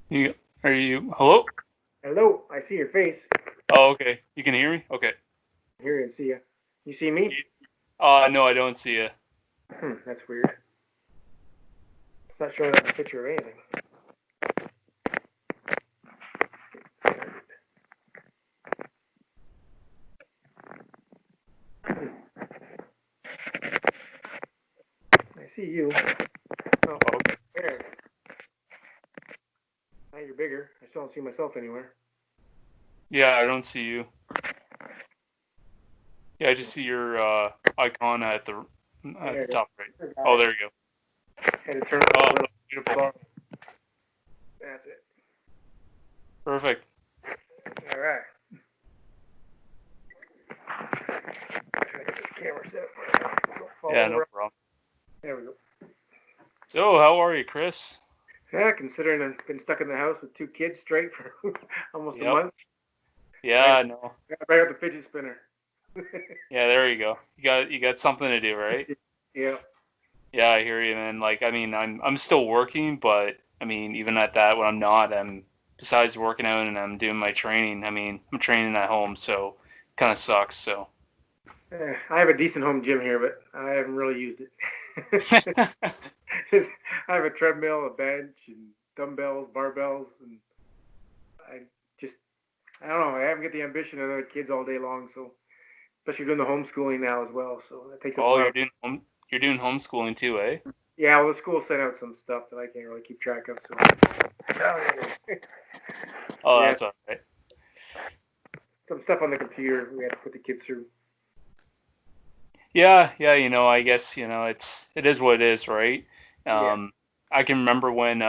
You are you? Hello? Hello, I see your face. Oh, okay. You can hear me? Okay. Hear you and see you. You see me? No, I don't see you. That's weird. It's not showing up a picture of anything. I see you. Oh, Oh, okay. there. Now you're bigger. I still don't see myself anywhere. Yeah, I don't see you. Yeah, I just see your icon at the There you top right. go. Got Oh, it. there you go. Had to turn it Oh, a little. beautiful. Slow. That's it. Perfect. All right. Trying to get this camera set up. Don't fall Yeah, no over. problem. There we go. So, how are you, Chris? Yeah, considering I've been stuck in the house with two kids straight for almost a Yep. month. Yeah, Right, I know. right out the fidget spinner. Yeah, there you go. You got something to do, right? Yeah. Yeah, I hear you, man. Like, I mean, I'm still working, but I mean, even at that, when I'm not, I'm besides working out and I'm doing my training. I mean, I'm training at home, so kind of sucks. So. I have a decent home gym here, but I haven't really used it. I have a treadmill, a bench, and dumbbells, barbells, and I just I don't know. I haven't got the ambition of the kids all day long, so especially doing the homeschooling now as well. So that takes up a Oh, lot of. you're doing homeschooling too, eh? Yeah, well, the school sent out some stuff that I can't really keep track of. So Oh, yeah, that's all right. some stuff on the computer we had to put the kids through. Yeah, yeah, I guess, it is what it is, right? Yeah, Um, I can remember when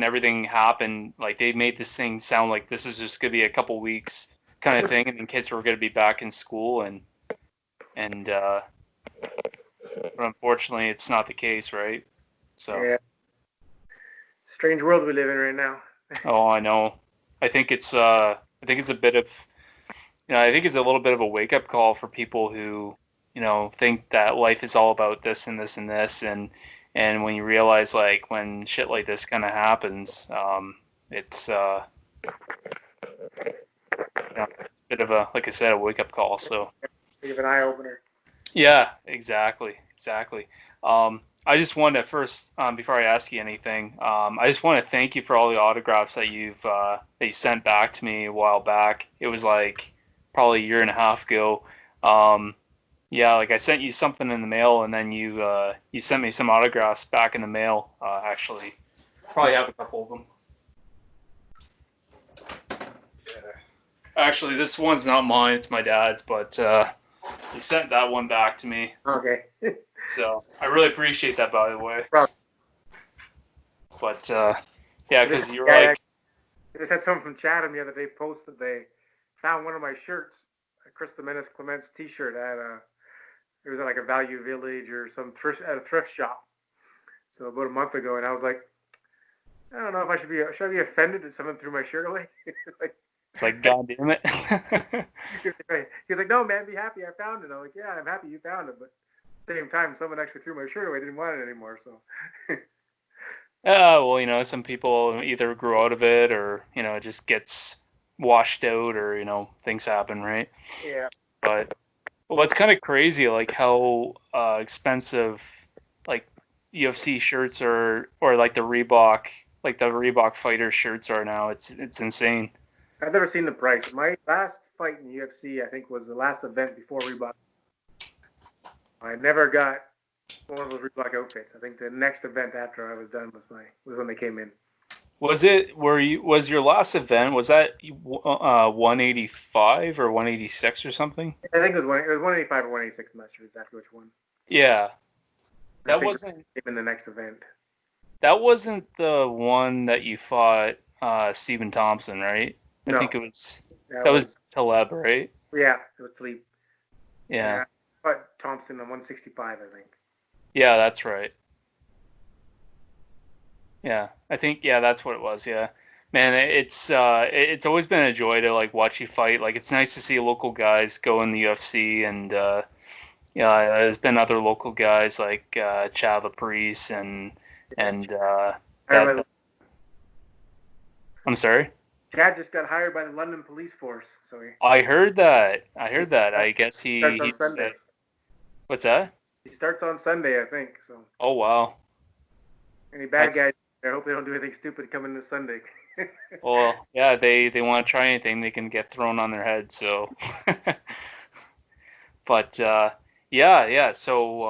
everything happened, like they made this thing sound like this is just gonna be a couple weeks kind of thing, and then kids were gonna be back in school and but unfortunately it's not the case, right? So, yeah. Strange world we live in right now. oh, I know. I think it's a bit of, I think it's a little bit of a wake up call for people who, think that life is all about this and this and this, and when you realize like when shit like this kind of happens, it's it's a bit of a, like I said, a wake up call. So Bit of an eye opener. yeah, exactly. I just wanted to first, before I ask you anything, I just want to thank you for all the autographs that you sent back to me a while back. It was like probably a year and a half ago. Um, yeah, like I sent you something in the mail, and then you sent me some autographs back in the mail. Actually, probably have a couple of them. Actually, this one's not mine; it's my dad's, but he sent that one back to me. Okay. So I really appreciate that, by the way. Well, But yeah, I just because you're yeah, like, I just had someone from Chatham the other day post that they found one of my shirts, a Chris Clements T-shirt at it was at like a Value Village or some thrift at a thrift shop. So about a month ago, and I was like, I don't know if should I be offended that someone threw my shirt away? Like, it's like, God damn it. he was like, no man, be happy I found it. I'm like, yeah, I'm happy you found it, but at the same time, someone actually threw my shirt away. I didn't want it anymore, so Well, some people either grew out of it, or it just gets washed out, or things happen, right? yeah. But well, it's kind of crazy, like how expensive like UFC shirts are, or like the Reebok fighter shirts are now. It's insane. I've never seen the price. My last fight in UFC, I think, was the last event before Reebok. I never got one of those Reebok outfits. I think the next event after I was done was when they came in. Was your last event, was that 185 or 186 or something? I think it was 185 or 186. I'm not sure exactly which one. Yeah. And I That think wasn't they came in the next event. that wasn't the one that you fought Stephen Thompson, right? I No, think it was that that was was Taleb, right? yeah, it was Sleep. Yeah. Yeah, but Thompson on 165, I think. Yeah, that's right. Yeah. I think, yeah, that's what it was. Yeah. Man, it's always been a joy to like watch you fight. Like it's nice to see local guys go in the UFC, and yeah, there's been other local guys like Chava Priest and Yeah. and I that remember I'm sorry. Chad just got hired by the London police force, so I heard that. I he heard that. I guess starts on he's Sunday. what's that? He starts on Sunday, I think. So Oh wow. any bad That's guys, I hope they don't do anything stupid coming this Sunday. well, yeah, they want to try anything, they can get thrown on their head, so but yeah, yeah. So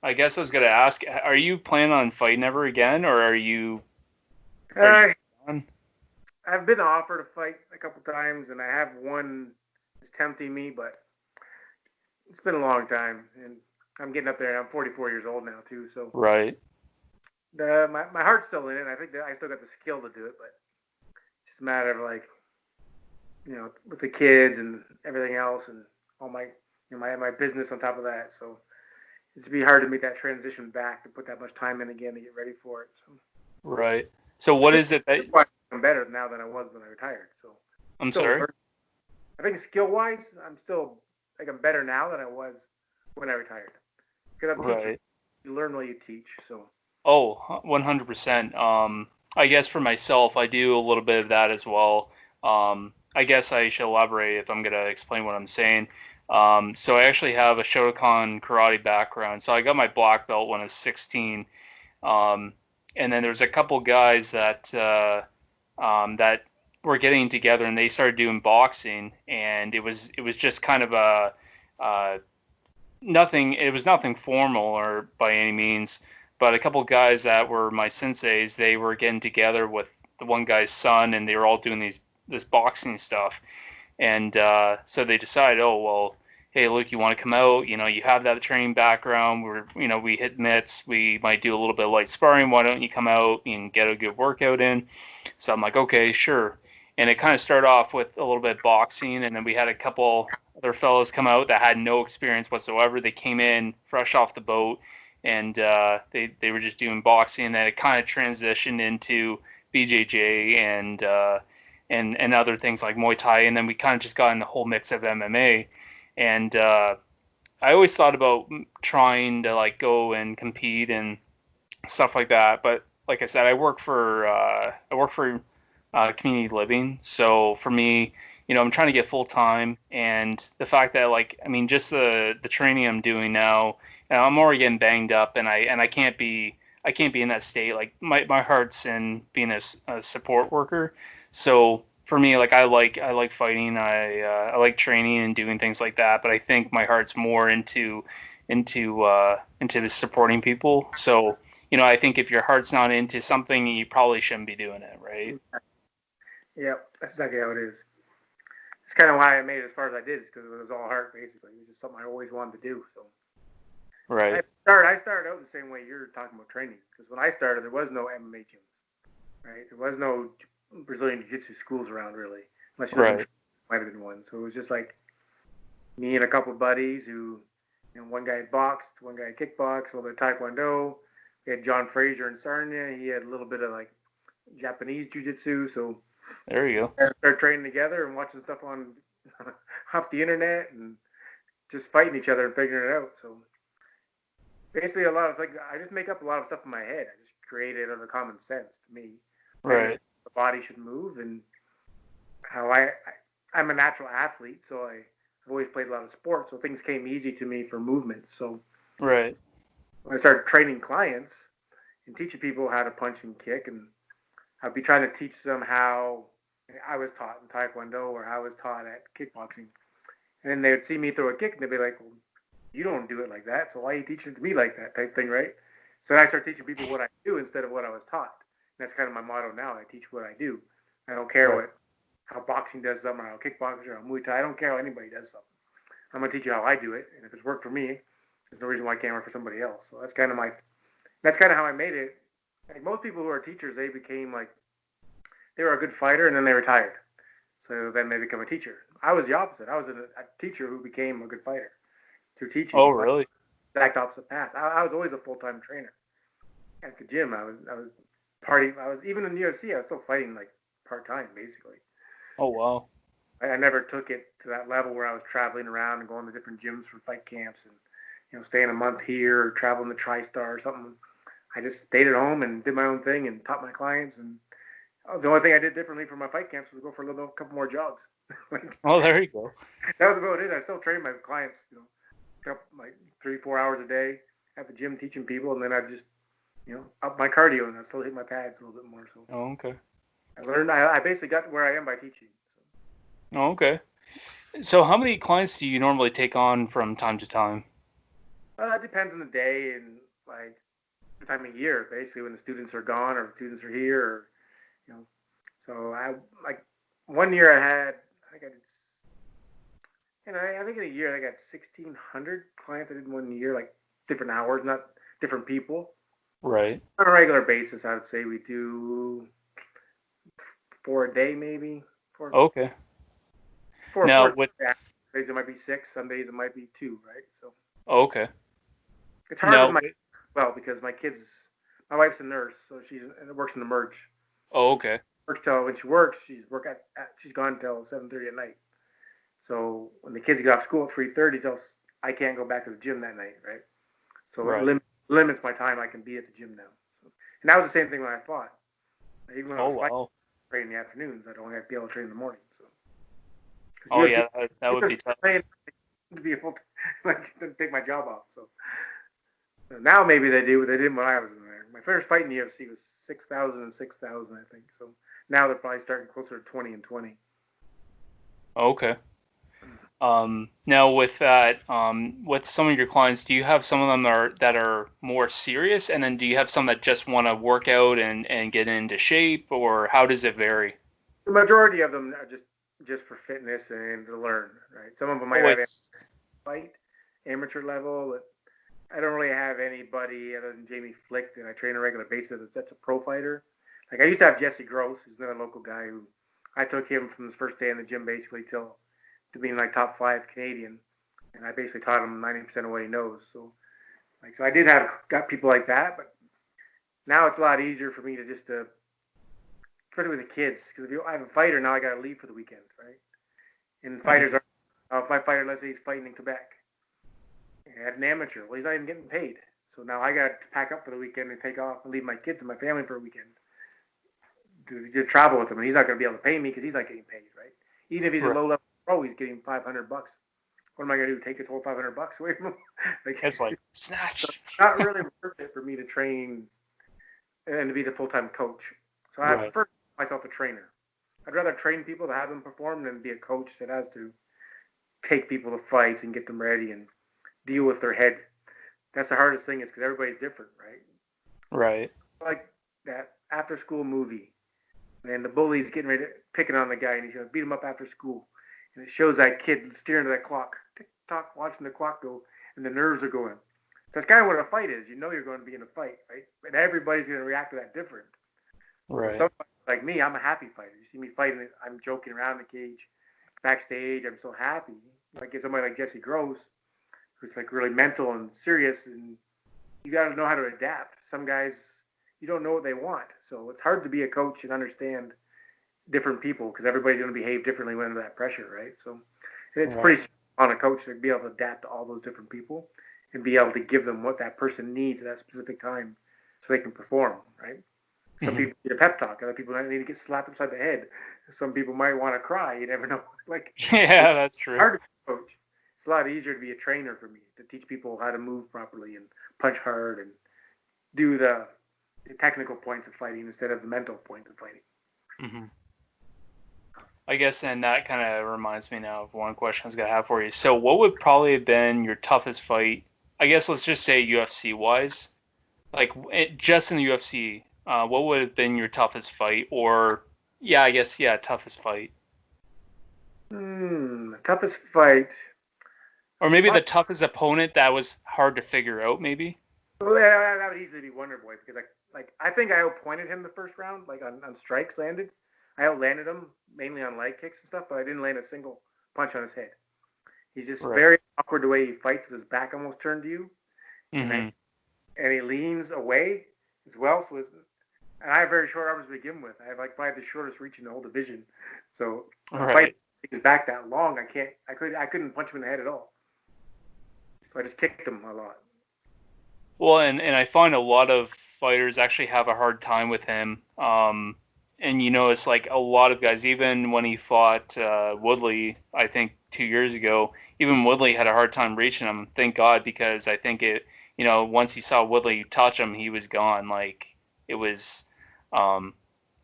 I guess I was gonna ask, are you planning on fighting ever again, or are you uh, done? I've been offered a fight a couple times, and I have one that's tempting me, but it's been a long time, and I'm getting up there. I'm 44 years old now too, so Right. my heart's still in it. I think that I still got the skill to do it, but it's just a matter of like with the kids and everything else, and all my my business on top of that. So it'd be hard to make that transition back to put that much time in again to get ready for it. So Right. So what is it that I'm better now than I was when I retired. So I'm I'm still sorry? learning. I think skill wise, I'm still like I'm better now than I was when I retired because I'm teaching. Right. You learn while you teach. So Oh, 100%. I guess for myself, I do a little bit of that as well. I guess I should elaborate if I'm gonna explain what I'm saying. So I actually have a Shotokan karate background. So I got my black belt when I was 16. Um, and then there's a couple guys that were getting together and they started doing boxing, and it was just kind of a uh, nothing. It was nothing formal or by any means, but a couple guys that were my senseis, they were getting together with the one guy's son, and they were all doing this boxing stuff. And so they decided, oh well, hey, look, you want to come out? You have that training background. We hit mitts. We might do a little bit of light sparring. Why don't you come out and get a good workout in? So I'm like, okay, sure. And it kind of started off with a little bit of boxing, and then we had a couple other fellows come out that had no experience whatsoever. They came in fresh off the boat, and they were just doing boxing. And then it kind of transitioned into BJJ and other things like Muay Thai, and then we kind of just got in the whole mix of MMA. And I always thought about trying to like go and compete and stuff like that. But like I said, I work for community living. So for me, I'm trying to get full time, and the fact that like I mean, just the training I'm doing now, I'm already getting banged up, and I can't be in that state. Like my heart's in being a support worker. So for me, like I like fighting. I like training and doing things like that. But I think my heart's more into the supporting people. So I think if your heart's not into something, you probably shouldn't be doing it, right? yeah, that's exactly how it is. It's kind of why I made it as far as I did, is because it was all heart basically. It was just something I always wanted to do. So Right, I started out the same way you're talking about training, because when I started, there was no MMA gyms, right? There was no Brazilian Jiu-Jitsu schools around really, unless you live in right, might have been one. So it was just like me and a couple of buddies who, one guy boxed, one guy kickboxed, a little bit of taekwondo. We had John Fraser in Sarnia. He had a little bit of like Japanese jiu-jitsu. So there you go. we started training together and watching stuff on off the internet and just fighting each other and figuring it out. So basically, a lot of like I just make up a lot of stuff in my head. I just create it out of common sense to me. Things Right, the body should move and how I'm a natural athlete, so I've always played a lot of sports, so things came easy to me for movement. So right, when I started training clients and teaching people how to punch and kick, and I'd be trying to teach them how I was taught in Taekwondo or how I was taught at kickboxing. And then they would see me throw a kick and they'd be like, well, you don't do it like that, so why are you teaching it to me like that type thing, right? So then I start teaching people what I do instead of what I was taught. And that's kind of my motto now. I teach what I do. I don't care right, how boxing does something or how kickboxing or how Muay Thai. I don't care how anybody does something. I'm going to teach you how I do it. And if it's worked for me, there's no reason why I can't work for somebody else. So that's kind of how I made it. Like most people who are teachers, they became like, they were a good fighter and then they retired. So then they become a teacher. I was the opposite. I was a teacher who became a good fighter through teaching. oh So I really? exact opposite path. I was always a full time trainer at the gym. I was partying. I was even in the UFC. I was still fighting like part time basically. Oh wow. I never took it to that level where I was traveling around and going to different gyms for fight camps and staying a month here or traveling to TriStar or something. I just stayed at home and did my own thing and taught my clients, and The only thing I did differently for my fight camps was go for a couple more jogs. Like, Oh, there you go. that was about it. I still train my clients, like 3-4 hours a day at the gym teaching people, and then I just up my cardio and I still hit my pads a little bit more. So Oh, okay. I learned. I basically got where I am by teaching. So. Oh, okay. So how many clients do you normally take on from time to time? It depends on the day and like the time of year, basically when the students are gone or the students are here, or you know. So I like one year I had I think I did I think in a year I got 1,600 clients. I did one year, like different hours, not different people. Right. On a regular basis, I would say we do 4 a day, maybe four, Okay. four, Now four. with Days it might be 6. Some days it might be 2. Right. So okay. it's hard with Now my because my kids. My wife's a nurse, so she works in the merge. oh, okay. Works till when she works, she's gone till 7:30 at night. So when the kids get off school at 3:30, till I can't go back to the gym that night, right? So it Right. limits my time I can be at the gym now. So, and that was the same thing when I fought. Even when I Oh was fighting, wow. training in the afternoons, I'd only be able to train in the morning. So because Oh UFC, yeah, that would be tough. train to be able to like take my job off. So now maybe they do, but they didn't when I was in there. My first fight in the UFC was 6,000 and 6,000, I think. So now they're probably starting closer to 20 and 20. Okay. Now with that, with some of your clients, do you have some of them that are more serious, and then do you have some that just want to work out and get into shape, or how does it vary? The majority of them are just for fitness and to learn, right? Some of them might Oh, have it's fight amateur level, but I don't really have anybody other than Jamie Flick that I train on a regular basis that's a pro fighter. Like I used to have Jesse Gross, who's another local guy who I took him from his first day in the gym basically till to being like top 5 Canadian, and I basically taught him 90% of what he knows. So I did have got people like that, but now it's a lot easier for me to just especially with the kids because if I have a fighter now, I got to leave for the weekend, right? And fighters are if my fighter, let's say he's fighting in Quebec, and I had an amateur. Well, he's not even getting paid. So now I got to pack up for the weekend and take off and leave my kids and my family for a weekend to travel with him. And he's not going to be able to pay me because he's not getting paid, right? Even if he's a right. low level pro, he's getting $500. What am I going to do? Take his whole $500 away from him? Like, It's like so snatch. it's not really worth it for me to train and to be the full time coach. So I Right. prefer myself a trainer. I'd rather train people to have them perform than be a coach that has to take people to fights and get them ready and deal with their head. That's the hardest thing is because everybody's different, right? Right. Like that after school movie, and the bully's getting ready to picking on the guy, and he's gonna beat him up after school, and it shows that kid staring at that clock, tick tock, watching the clock go, and the nerves are going. That's kind of what a fight is. You know you're going to be in a fight, right? But everybody's going to react to that different. So Right. some like me, I'm a happy fighter. You see me fighting, I'm joking around the cage, backstage. I'm so happy. Like somebody like Jesse Gross, who's like really mental and serious, and you got to know how to adapt. Some guys, you don't know what they want, so it's hard to be a coach and understand different people because everybody's going to behave differently when under that pressure, right? So and it's Right. pretty on a coach to be able to adapt to all those different people and be able to give them what that person needs at that specific time so they can perform, right? Some Hmm. people need a pep talk. Other people need to get slapped upside the head. Some people might want to cry. You never know. Like it's Yeah, that's true. hard to be a coach. It's a lot easier to be a trainer for me to teach people how to move properly and punch hard and do the technical points of fighting instead of the mental points of fighting. Hmm. I guess, and that kind of reminds me now of one question I was gonna have for you. So, what would probably have been your toughest fight? I guess let's just say UFC wise, like just in the UFC, what would have been your toughest fight? Or yeah, I guess yeah, toughest fight, Toughest fight. or maybe the toughest opponent that was hard to figure out. Maybe. Well, yeah, that would easily be Wonder Boy because I think I outpointed him the first round, like on strikes landed. I outlanded him mainly on leg kicks and stuff, but I didn't land a single punch on his head. He's just Right. very awkward the way he fights with his back almost turned to you, and Hmm. he leans away as well. And I have very short arms to begin with. I have like probably the shortest reach in the whole division. So when I'm fighting Right. his back that long, I couldn't punch him in the head at all. So I just kicked him a lot. Well, and I find a lot of fighters actually have a hard time with him. and you know, it's like a lot of guys, even when he fought Woodley, I think 2 years ago, even Woodley had a hard time reaching him. Thank God, because I think it, you know, once he saw Woodley touch him, he was gone. Like it was, um,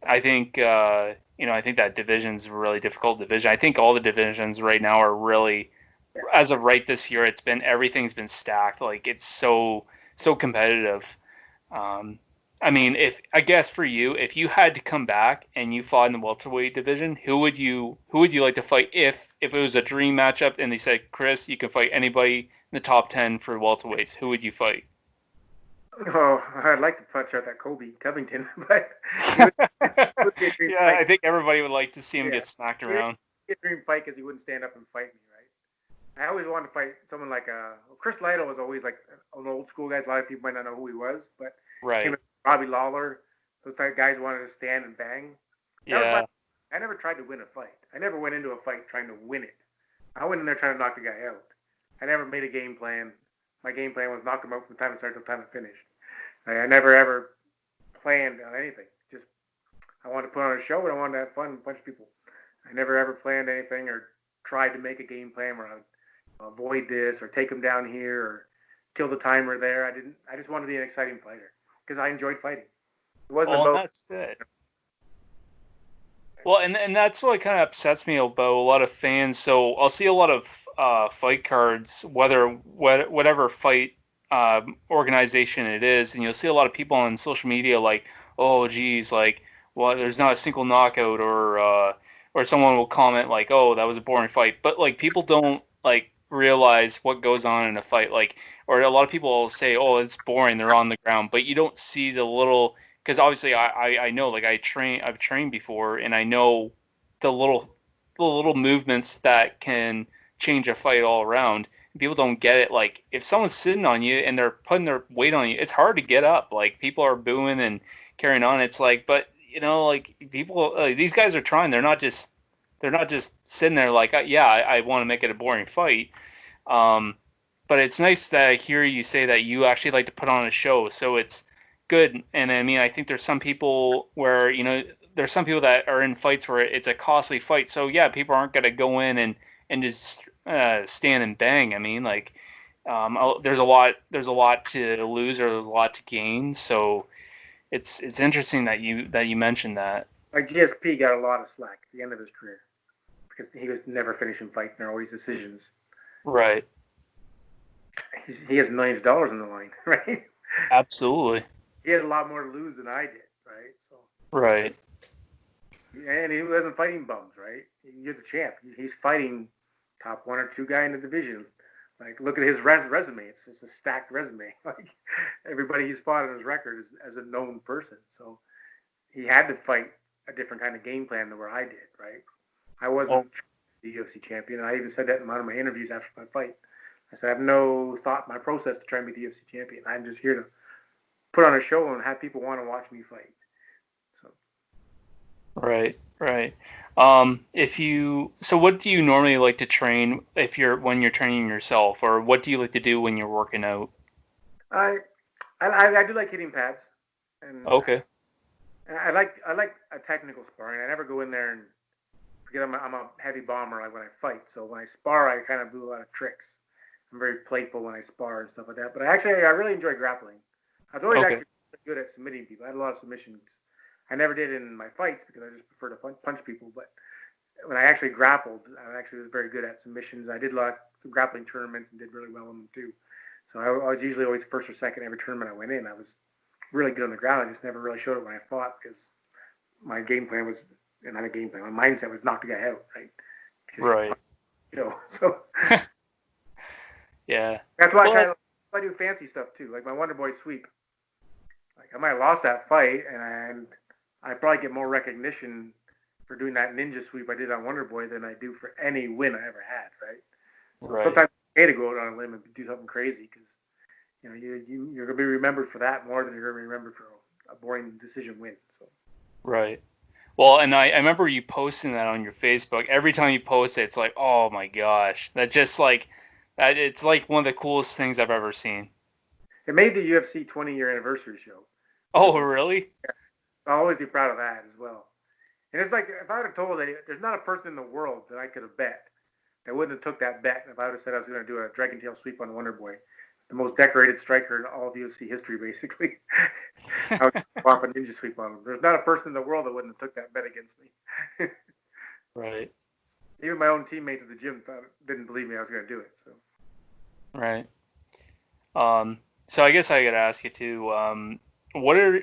I think, you know, I think that division's a really difficult division. I think all the divisions right now are really, Yeah. as of right this year, it's been everything's been stacked. Like it's so competitive. Um, I mean, if I guess for you, if you had to come back and you fought in the welterweight division, who would you like to fight if it was a dream matchup and they said, Chris, you can fight anybody in the top 10 for welterweights, who would you fight? Oh, I'd like to punch out that Kobe Covington, but he would be a dream Yeah, fight. I think everybody would like to see him Yeah, get smacked he would around. be a dream fight because he wouldn't stand up and fight me, right? I always wanted to fight someone like Chris Lytle was always like an old school guy. A lot of people might not know who he was, but him Right. and Robbie Lawler, those type of guys wanted to stand and bang. That was my. Yeah. I never tried to win a fight. I never went into a fight trying to win it. I went in there trying to knock the guy out. I never made a game plan. My game plan was knock him out from the time it started to the time it finished. I never ever planned on anything. Just I wanted to put on a show and I wanted to have fun and punch people. I never ever planned anything or tried to make a game plan where I would avoid this or take him down here or kill the timer there. I didn't. I just wanted to be an exciting fighter because I enjoyed fighting. It wasn't Well, and about. that's it. Well, and that's what kind of upsets me about a lot of fans. So I'll see a lot of fight cards, whatever fight organization it is, and you'll see a lot of people on social media like, oh, geez, like, well, there's not a single knockout, or someone will comment like, oh, that was a boring fight. But like, people don't like realize what goes on in a fight. Like, or a lot of people will say, oh, it's boring, they're on the ground, but you don't see the little because obviously I know like I've trained before and I know the little movements that can change a fight all around. People don't get it. Like if someone's sitting on you and they're putting their weight on you, it's hard to get up. Like people are booing and carrying on. It's like, but you know, like people, these guys are trying. They're not just sitting there like, yeah, I want to make it a boring fight. Um, but it's nice that I hear you say that you actually like to put on a show. So it's good. And I mean, I think there's some people where, you know, there's some people that are in fights where it's a costly fight. So yeah, people aren't going to go in and just stand and bang. I mean, like, there's a lot to lose or there's a lot to gain. So it's interesting that you mentioned that. Like GSP got a lot of slack at the end of his career because he was never finishing fights. They're always decisions. Right. He has millions of dollars on the line, right? Absolutely. He had a lot more to lose than I did, right? So, Right. and he wasn't fighting bums, right? You're the champ. He's fighting top one or two guy in the division. Like, look at his resume. It's a stacked resume. Like, everybody he's fought on his record is as a known person. So he had to fight a different kind of game plan than where I did, right? I Well, wasn't the UFC champion. I even said that in one of my interviews after my fight. I said I have no thought in my process to try and be the UFC champion. I'm just here to put on a show and have people want to watch me fight. So right, right. If you, so what do you normally like to train when you're training yourself, or what do you like to do when you're working out? I I do like hitting pads, and Okay, I like a technical sparring. I never go in there and because I'm a heavy bomber like when I fight. So when I spar, I kind of do a lot of tricks. I'm very playful when I spar and stuff like that. But I really enjoy grappling. I was always okay, actually good at submitting people. I had a lot of submissions. I never did in my fights because I just prefer to punch people. But when I actually grappled, I actually was very good at submissions. I did a lot of grappling tournaments and did really well in them too. So I was usually always first or second every tournament I went in. I was really good on the ground. I just never really showed it when I fought because my game plan was not a game plan. My mindset was knock the guy out, right? Just right. so Yeah. that's why I Well, try to I do fancy stuff too, like my Wonder Boy sweep. Like I might have lost that fight, and I probably get more recognition for doing that ninja sweep I did on Wonder Boy than I do for any win I ever had, right? So right, sometimes it's okay to go out on a limb and do something crazy because you're gonna be remembered for that more than you're gonna be remembered for a boring decision win. So right. Well, and I remember you posting that on your Facebook. Every time you post it, it's like, oh my gosh, that's just like that. It's like one of the coolest things I've ever seen. it made the UFC 20-year anniversary show, Oh, so really? I'll always be proud of that as well. And it's like if I would have told that there's not a person in the world that I could have bet that wouldn't have took that bet if I would have said I was going to do a dragon tail sweep on Wonder Boy, the most decorated striker in all of UFC history, basically. I would pop a ninja sweep on him. There's not a person in the world that wouldn't have took that bet against me. Right. Even my own teammates at the gym didn't believe me I was going to do it. So. Right. So I guess I gotta ask you too. What are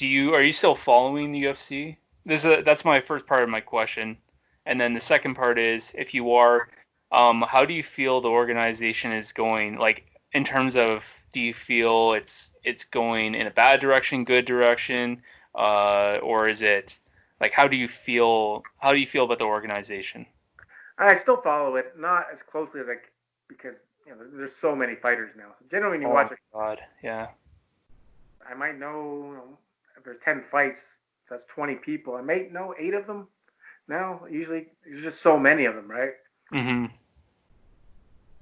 you still following the UFC? That's my first part of my question, and then the second part is if you are, how do you feel the organization is going? Like in terms of, do you feel it's going in a bad direction, good direction, or is it like how do you feel? How do you feel about the organization? I still follow it, not as closely as because there's so many fighters now. So generally, when you Oh watch my it, God, yeah. I might know, if there's 10 fights, that's 20 people. I might know 8 of them now. Usually, there's just so many of them, right? Mm-hmm.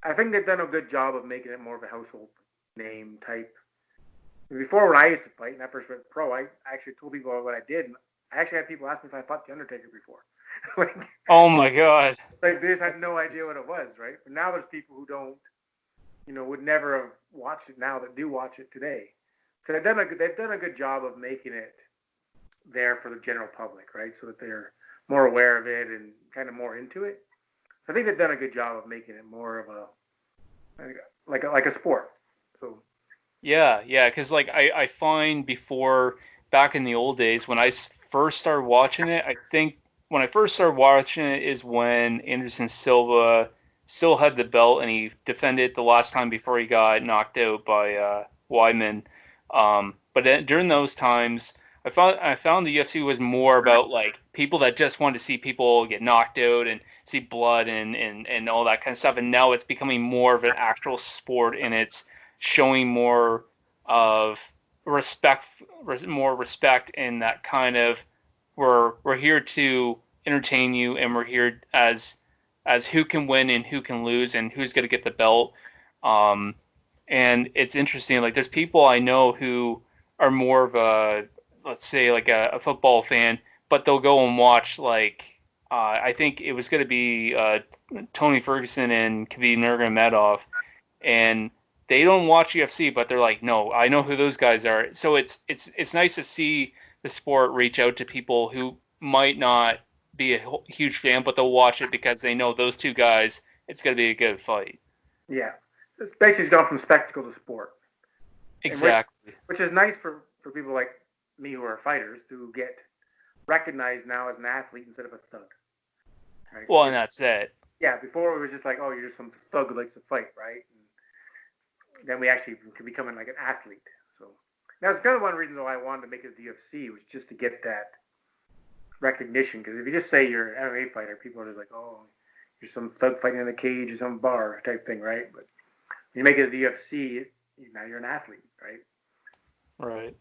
I think they've done a good job of making it more of a household name type. Before, when I used to fight and I first went pro, I actually told people what I did. And I actually had people ask me if I fought the Undertaker before. like, Oh my God. like they just had no idea what it was, right? But now there's people who don't, would never have watched it now that do watch it today. So they've done a good job of making it there for the general public, right? So that they're more aware of it and kind of more into it. I think they've done a good job of making it more of a like a sport. So Yeah, yeah, because like I find before back in the old days when first started watching it, I think when I first started watching it is when Anderson Silva still had the belt and he defended it the last time before he got knocked out by Weidman. But then, during those times, I found the UFC was more about like people that just wanted to see people get knocked out and see blood and all that kind of stuff. And now it's becoming more of an actual sport and it's showing more of respect, more respect in that kind of we're here to entertain you and we're here as who can win and who can lose and who's going to get the belt. Um, and it's interesting. Like there's people I know who are more of a, let's say like a football fan, but they'll go and watch like I think it was going to be Tony Ferguson and Khabib Nurmagomedov, and they don't watch UFC, but they're like, no, I know who those guys are. So it's nice to see the sport reach out to people who might not be a huge fan, but they'll watch it because they know those two guys. It's going to be a good fight. yeah, it's basically gone from spectacle to sport, and Exactly. which is nice for people like me who are fighters to get recognized now as an athlete instead of a thug, right? Well, and that's it. Yeah, before it was just like, oh, you're just some thug who likes to fight, right? And then we actually could become like an athlete. So that's kind of one of the reasons why I wanted to make it the UFC was just to get that recognition. Because if you just say you're an MMA fighter, people are just like, oh, you're some thug fighting in a cage or some bar type thing, right? But when you make it the UFC, now you're an athlete, right? Right.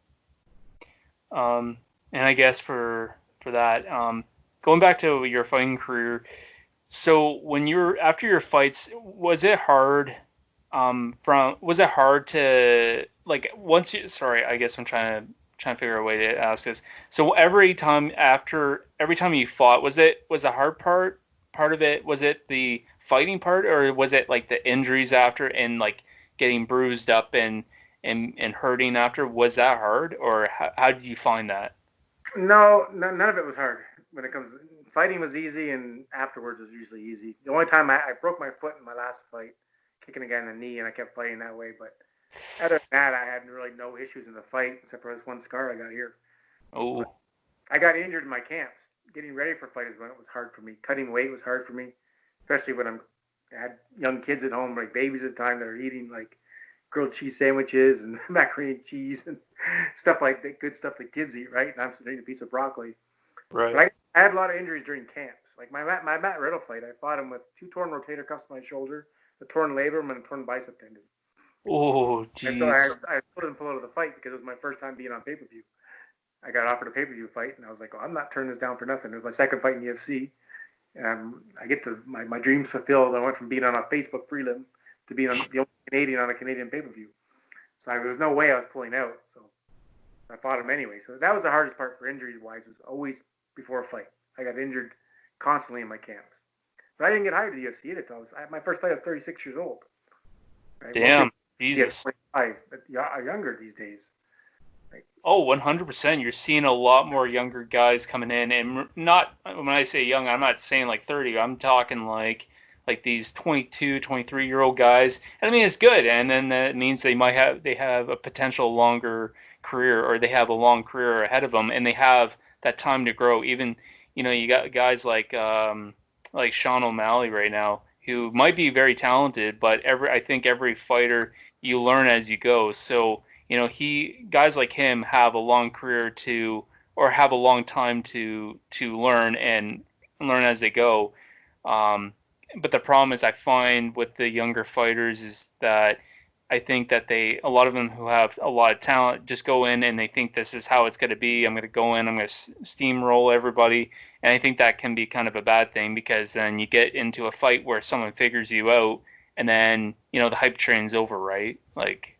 And I guess for that, going back to your fighting career, so when you're after your fights, was it hard to like once you sorry, I guess I'm trying to figure out a way to ask this. So every time you fought, was the hard part of it, was it the fighting part or was it like the injuries after and like getting bruised up and hurting after? Was that hard or how did you find that? No, none of it was hard. When it comes, fighting was easy, and afterwards was usually easy. The only time I broke my foot in my last fight, kicking a guy in the knee, and I kept fighting that way. But other than that, I had really no issues in the fight except for this one scar I got here. But Oh, I got injured in my camps. Getting ready for fight is when it was hard for me. Cutting weight was hard for me, especially when I had young kids at home, like babies at the time, that are eating like grilled cheese sandwiches and macaroni and cheese and stuff like that, good stuff that kids eat, right? And I'm sitting eating a piece of broccoli. But right. I had a lot of injuries during camps. Like my Matt Riddle fight, I fought him with 2 torn rotator cuffs on my shoulder, a torn labrum, and a torn bicep tendon. Oh, jeez. I still didn't pull out of the fight because it was my first time being on pay per view. I got offered a pay per view fight, and I was like, oh, I'm not turning this down for nothing. It was my second fight in the UFC. I get to my dreams fulfilled. I went from being on a Facebook prelim to being on the only Canadian on a Canadian pay per view. So there was no way I was pulling out. So I fought him anyway. So that was the hardest part for injuries wise, was always before a fight. I got injured constantly in my camps. But I didn't get hired to the UFC either. My first fight I was 36 years old. Right? Most Damn, people get Jesus. 25, but are younger these days. Like, Oh, 100%. You're seeing a lot more younger guys coming in, and not when I say young, I'm not saying like 30. I'm talking like these 22, 23-year-old guys. And I mean, it's good, and then that means they have a potential longer career, or they have a long career ahead of them, and they have that time to grow. Even, you got guys like Sean O'Malley right now, who might be very talented, but I think every fighter you learn as you go. So guys like him have a long career or have a long time to learn and learn as they go. Um, but the problem is, I find with the younger fighters is that I think that a lot of them who have a lot of talent just go in and they think this is how it's going to be. I'm going to go in, I'm going to steamroll everybody. And I think that can be kind of a bad thing, because then you get into a fight where someone figures you out, and then, the hype train's over, right? Like,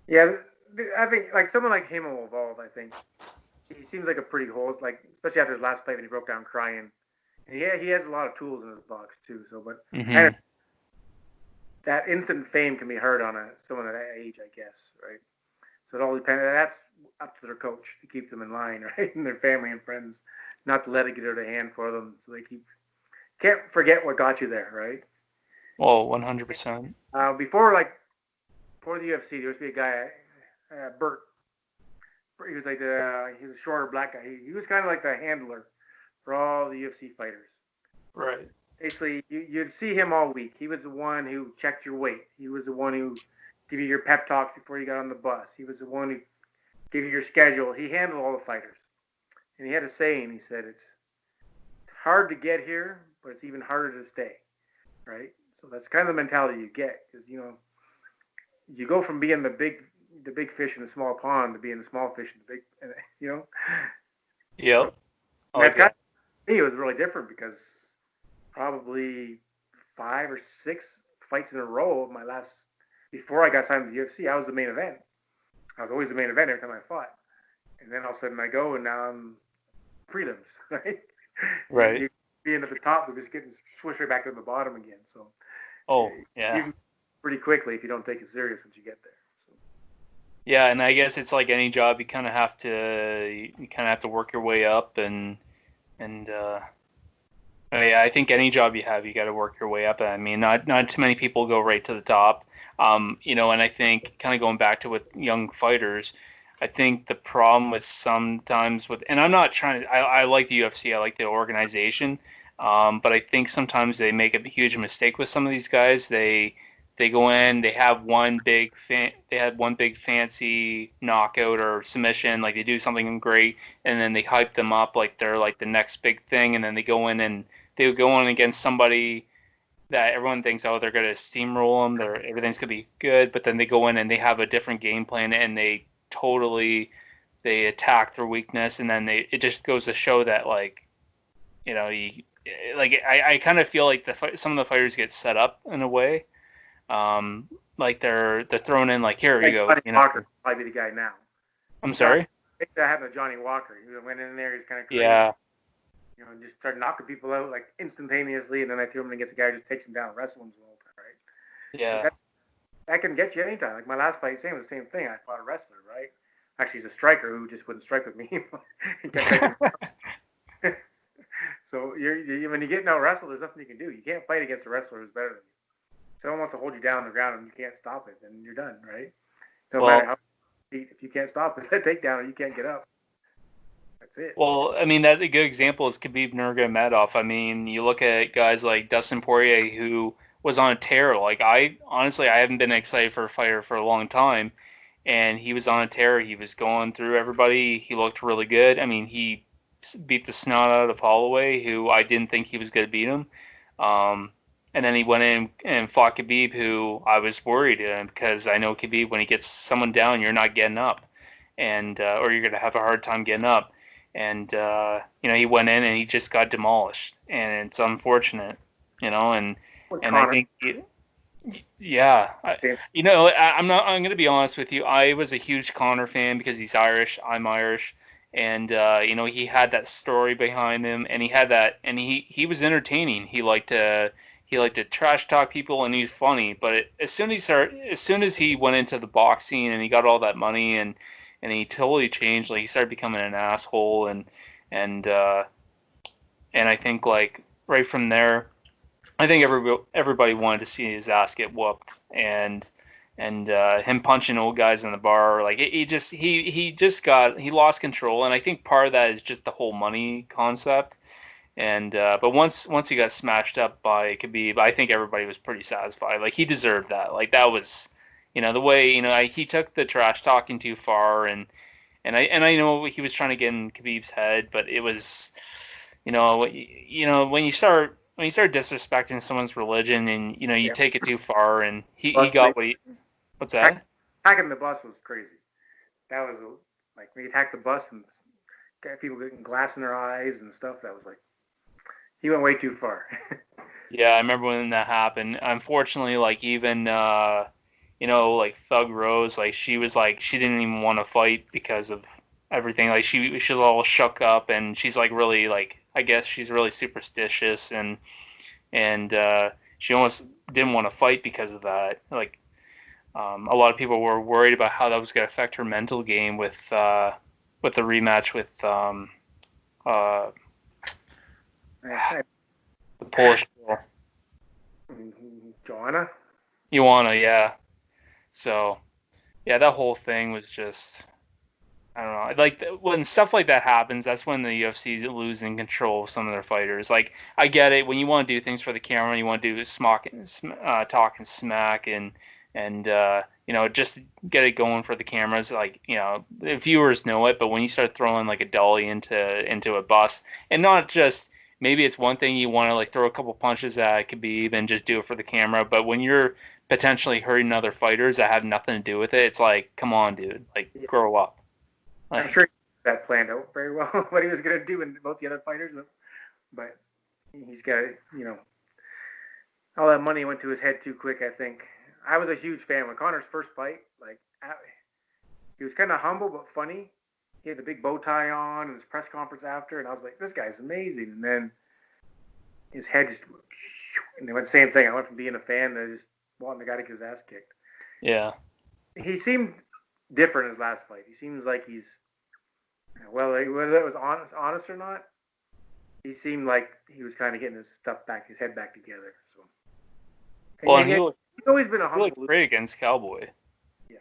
yeah, I think like someone like him will evolve. I think he seems like a pretty whole, like especially after his last fight when he broke down crying. And he has a lot of tools in his box too. So, but I mhm. that instant fame can be hard on someone at that age, I guess, right? So it all depends. That's up to their coach to keep them in line, right, and their family and friends, not to let it get out of hand for them. So they can't forget what got you there, right? Well, 100%. Before the UFC, there used to be a guy, Bert. He was he was a shorter black guy. He was kind of like the handler for all the UFC fighters. Right. Basically, you'd see him all week. He was the one who checked your weight. He was the one who gave you your pep talks before you got on the bus. He was the one who gave you your schedule. He handled all the fighters. And he had a saying. He said, it's hard to get here, but it's even harder to stay, right? So that's kind of the mentality you get, because you go from being the big fish in the small pond to being the small fish in the big, Yep. I and like that's kind that. of me. It was really different because probably 5 or 6 fights in a row of my last before I got signed to the UFC, I was the main event. I was always the main event every time I fought, and then all of a sudden I go and now I'm prelims, right? Right. You being at the top, but just getting swished right back to the bottom again. So Oh, yeah. you pretty quickly if you don't take it serious once you get there. So. Yeah, and I guess it's like any job, you kind of have to work your way up, and yeah, I think any job you have, you got to work your way up. I mean, not too many people go right to the top. And I think, kind of going back to with young fighters, I think the problem with sometimes with, and I'm not trying to, I like the UFC, I like the organization, but I think sometimes they make a huge mistake with some of these guys. They go in, they had one big fancy knockout or submission, like they do something great, and then they hype them up like they're like the next big thing, and then they would go in against somebody that everyone thinks, oh, they're going to steamroll them, everything's going to be good, but then they go in and they have a different game plan, and they attack their weakness, and then it just goes to show that, like, you know, you, like I kind of feel like some of the fighters get set up in a way, like they're thrown in like, here you Like go, Johnny Walker, probably be the guy now. I'm Johnny, sorry. I think that happened to Johnny Walker. He went in there, he's kind of crazy, Yeah, and just started knocking people out like instantaneously, and then I threw him against a guy who just takes him down, and wrestles him the whole time, right? But yeah. that can get you anytime. Like my last fight, same was the same thing. I fought a wrestler, right? Actually, he's a striker who just wouldn't strike with me. He kept taking. So when you get no wrestle, there's nothing you can do. You can't fight against a wrestler who's better than you. If someone wants to hold you down on the ground and you can't stop it, then you're done, right? No matter Well, how if you can't stop it, that takedown or you can't get up. That's it. Well, I mean, that a good example is Khabib Nurmagomedov. I mean, you look at guys like Dustin Poirier, who was on a tear. Like, I honestly, I haven't been excited for a fighter for a long time, and he was on a tear. He was going through everybody. He looked really good. I mean, he beat the snot out of Holloway, who I didn't think he was going to beat him. Um, and then he went in and fought Khabib, who I was worried because I know Khabib, when he gets someone down, you're not getting up, and or you're going to have a hard time getting up. And he went in and he just got demolished, and it's unfortunate, and With and I Connor, think, yeah, I'm not. I'm going to be honest with you. I was a huge Connor fan because he's Irish. I'm Irish, and he had that story behind him, and he had that, and he was entertaining. He liked to trash talk people, and he was funny. But as soon as he went into the boxing and he got all that money, and he totally changed. Like he started becoming an asshole, and uh, and I think like right from there, I think everybody wanted to see his ass get whooped, and him punching old guys in the bar, like he lost control, and I think part of that is just the whole money concept. And but once he got smashed up by Khabib, I think everybody was pretty satisfied. Like he deserved that. Like that was, the way he took the trash talking too far, and I know he was trying to get in Khabib's head, but it was, when you start disrespecting someone's religion, and you Yeah. take it too far, and he Bus got what he. What's that? attacking the bus was crazy. That was like when he attacked the bus and got people getting glass in their eyes and stuff. That was like he went way too far. Yeah, I remember when that happened. Unfortunately, like even like Thug Rose, like she was like she didn't even want to fight because of everything. Like she was all shook up, and she's like really like I guess she's really superstitious, and she almost didn't want to fight because of that. Like a lot of people were worried about how that was going to affect her mental game with the rematch with uh, the Polish girl, Joanna. Ioana. Yeah. So yeah, that whole thing was just I don't know. Like when stuff like that happens, that's when the UFC is losing control of some of their fighters. Like I get it when you want to do things for the camera, you want to do talk and smack, and just get it going for the cameras. Like the viewers know it, but when you start throwing like a dolly into a bus, and not just maybe it's one thing you want to like throw a couple punches at it could be even just do it for the camera, but when you're potentially hurting other fighters that have nothing to do with it, it's like come on, dude, like Yeah. grow up. I'm Like, sure that planned out very well what he was going to do and both the other fighters, but he's got all that money went to his head too quick. I think I was a huge fan when Connor's first fight. Like he was kind of humble but funny. He had the big bow tie on and his press conference after, and I was like, this guy's amazing. And then his head just and they went the same thing. I went from being a fan to just wanting the guy to get his ass kicked. yeah. He seemed different in his last fight. He seems like he's whether it was honest or not. He seemed like he was kind of getting his stuff back, his head back together. So, Well, and he's always been a he humble looked loser. great against Cowboy. Yeah,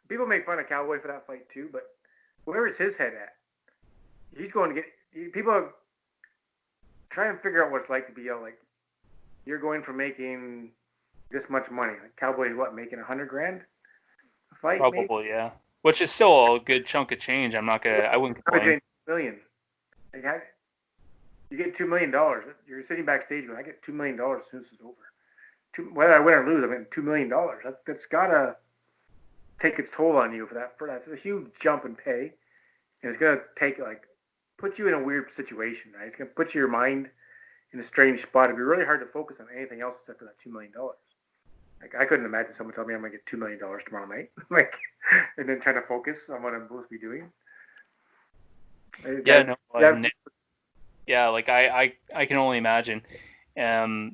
people make fun of Cowboy for that fight too, but where is his head at? He's going to get people are trying to figure out what it's like to be like you're going from making this much money. Like Cowboy, what making $100,000 a fight, maybe? Probably, yeah. Which is still a good chunk of change. I wouldn't I was complain. getting $2 million. Like, you get $2 million. You're sitting backstage going, I get $2 million as soon as it's over. Whether I win or lose, I'm getting $2 million. That's gotta take its toll on you for that. That's a huge jump in pay, and it's gonna take put you in a weird situation. Right? It's gonna put your mind in a strange spot. It'd be really hard to focus on anything else except for that $2 million. Like I couldn't imagine someone telling me I'm gonna get $2 million tomorrow night, and then trying to focus on what I'm supposed to be doing. Yeah, That, no, that, yeah, like I can only imagine. How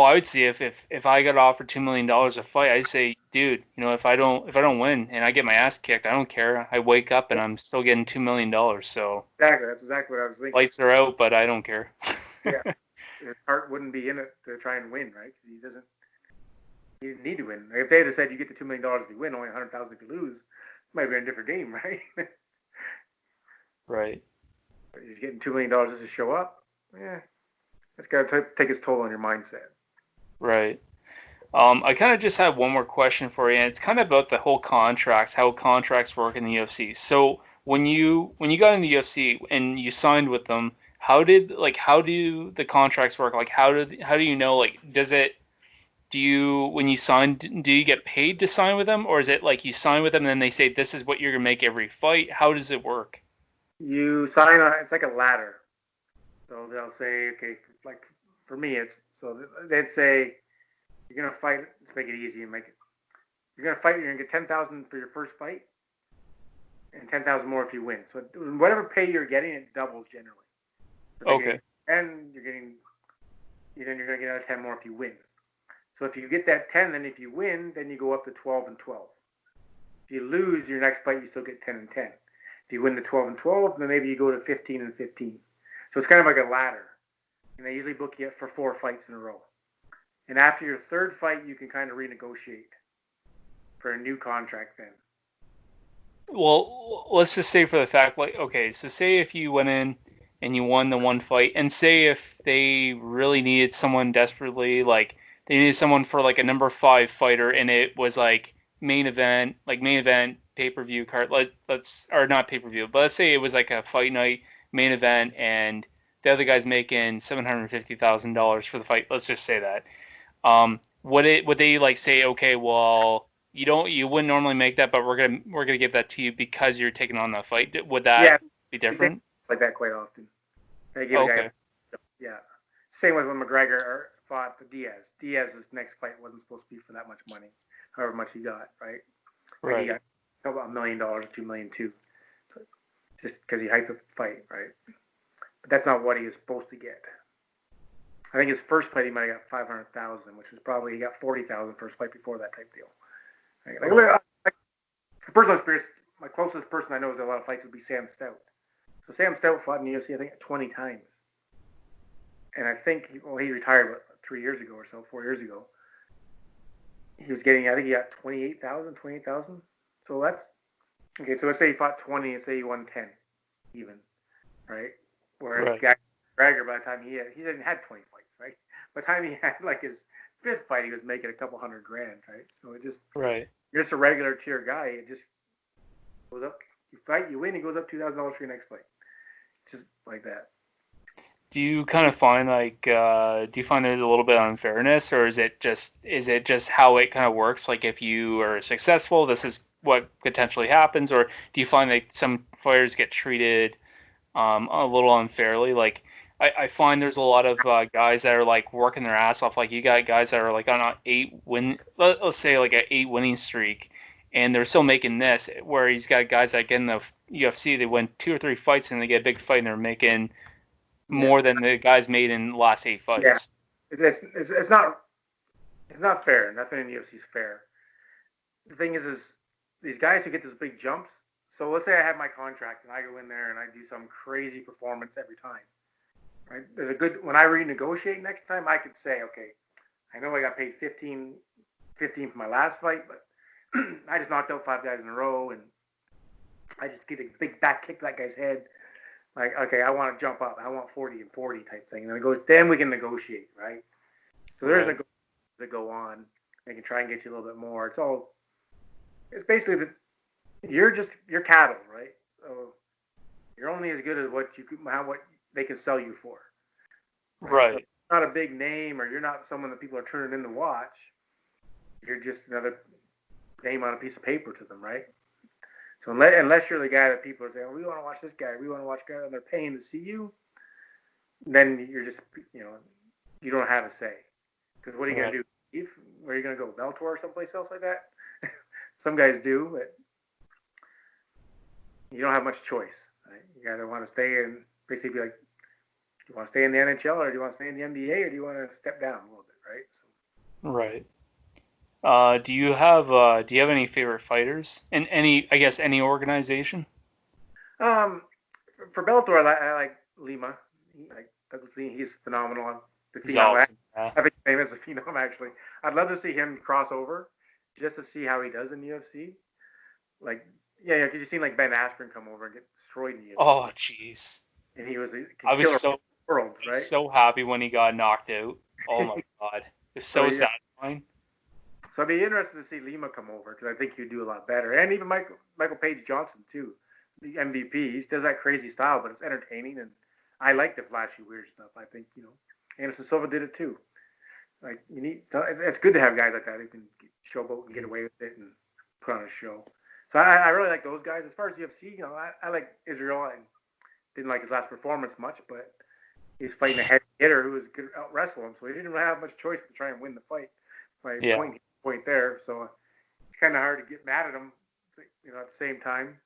I would see it, if I got offered $2 million a fight, I'd say, dude, if I don't win and I get my ass kicked, I don't care. I wake up and I'm still getting $2 million. So exactly. That's exactly what I was thinking. lights are out, but I don't care. Yeah, his heart wouldn't be in it to try and win, right? Because he doesn't. He didn't need to win. If they had said you get the $2 million if you win, only 100,000 if you lose, it might have been a different game, right? Right. But he's getting $2 million just to show up. Yeah, it's got to take its toll on your mindset. Right. I kind of just have one more question for you, and it's kind of about the whole contracts, how contracts work in the UFC. So when you got in the UFC and you signed with them, how do the contracts work? Like how do you know, like do you when you sign, do you get paid to sign with them, or is it like you sign with them and then they say this is what you're gonna make every fight? How does it work? You sign on. It's like a ladder. So they'll say, okay, like for me, it's so they'd say you're gonna fight. Let's make it easy and make it. You're gonna fight. You're gonna get 10,000 for your first fight, and 10,000 more if you win. So whatever pay you're getting, it doubles generally. So if you're Okay. getting 10, you're going to get another 10 more if you win. So if you get that 10, then if you win, then you go up to 12 and 12. If you lose your next fight, you still get 10 and 10. If you win the 12 and 12, then maybe you go to 15 and 15. So it's kind of like a ladder. And they usually book you for 4 fights in a row. And after your third fight, you can kind of renegotiate for a new contract then. Well, let's just say for the fact, like, okay, so say if you went in and you won the one fight, and say if they really needed someone desperately, like they needed someone for like a number 5 fighter, and it was like main event pay-per-view card, let's or not pay-per-view, but let's say it was like a fight night main event, and the other guy's making $750,000 for the fight. Let's just say that. Would they like say, okay, well, you wouldn't normally make that, but we're gonna give that to you because you're taking on that fight? Would Yeah, that be they different? like that quite often. They give a guy, Okay, yeah. Same with when McGregor fought the Diaz. Diaz's next fight wasn't supposed to be for that much money, however much he got, right? Like he right, got about $1 million or $2 million too, just because he hyped the fight, right? But that's not what he was supposed to get. I think his first fight he might have got 500,000, which was probably he got 40,000 first fight before that type deal. right. Like personal experience, my closest person I know is a lot of fights would be Sam Stout. So Sam Stout fought in the UFC I think 20 times, and I think he retired what, 3 years ago or so, 4 years ago. He was getting I think he got 28,000. So that's okay. So let's say he fought 20, and say he won 10, even, right? Whereas the Right. guy Gregor, by the time he hadn't had 20 fights, right? By the time he had like his 5th fight, he was making a couple $100,000, right? So it just Right. you're just a regular tier guy. It just goes up. You fight, you win, it goes up $2,000 for your next fight. Just like that. Do you kind of find like do you find there's a little bit of unfairness, or is it just how it kind of works? Like if you are successful, this is what potentially happens, or do you find that some fighters get treated a little unfairly? Like I find there's a lot of guys that are like working their ass off. Like you got guys that are like on let's say like an 8 winning streak, and they're still making this. Where he's got guys that get in the UFC, they win 2 or 3 fights and they get a big fight and they're making Yeah, more than the guys made in the last 8 yeah. fights. It's not fair. Nothing in the UFC is fair. The thing is these guys who get these big jumps. So let's say I have my contract and I go in there and I do some crazy performance every time. Right? There's a good when I renegotiate next time, I could say, okay, I know I got paid 15 for my last fight, but I just knocked out 5 guys in a row and I just get a big back kick to that guy's head. Like, okay, I want to jump up. I want 40 and 40 type thing. And then we can negotiate, right? So there's Right. negotiations that go on. They can try and get you a little bit more. It's basically you're cattle, right? So you're only as good as what they can sell you for, right? So if Right. you're not a big name or you're not someone that people are turning in to watch, you're just another name on a piece of paper to them, right? So unless you're the guy that people are saying, oh, we want to watch this guy, we want to watch guy, and they're paying to see you, then you're just you don't have a say. Because what are you gonna Right. do? Where are you gonna go? Bellator or someplace else like that? Some guys do, but you don't have much choice. Right? You either want to stay in, basically be like, do you want to stay in the NHL or do you want to stay in the NBA or do you want to step down a little bit, right? So, Right. Do you have any favorite fighters in any organization? um, for Bellator, I like Lima. Douglas Lima, he's phenomenal. The He's phenom. awesome. Yeah. I think his name is the phenom. Actually, I'd love to see him cross over just to see how he does in the UFC. Like, yeah, because you've seen like Ben Askren come over and get destroyed in the UFC, Oh, jeez. and he was a I was killer so in the world, I was right? so happy when he got knocked out. Oh my god, it's So so yeah, satisfying. so I'd be interested to see Lima come over because I think he'd do a lot better, and even Michael Page Johnson too, the MVP. He does that crazy style, but it's entertaining, and I like the flashy weird stuff. I think Anderson Silva did it too. Like it's good to have guys like that who can showboat and get away with it and put on a show. So I really like those guys. As far as UFC, I like Israel. I didn't like his last performance much, but he's fighting a heavy hitter who was good out wrestle him, so he didn't really have much choice to try and win the fight by Yeah. point there. So it's kind of hard to get mad at him, at the same time.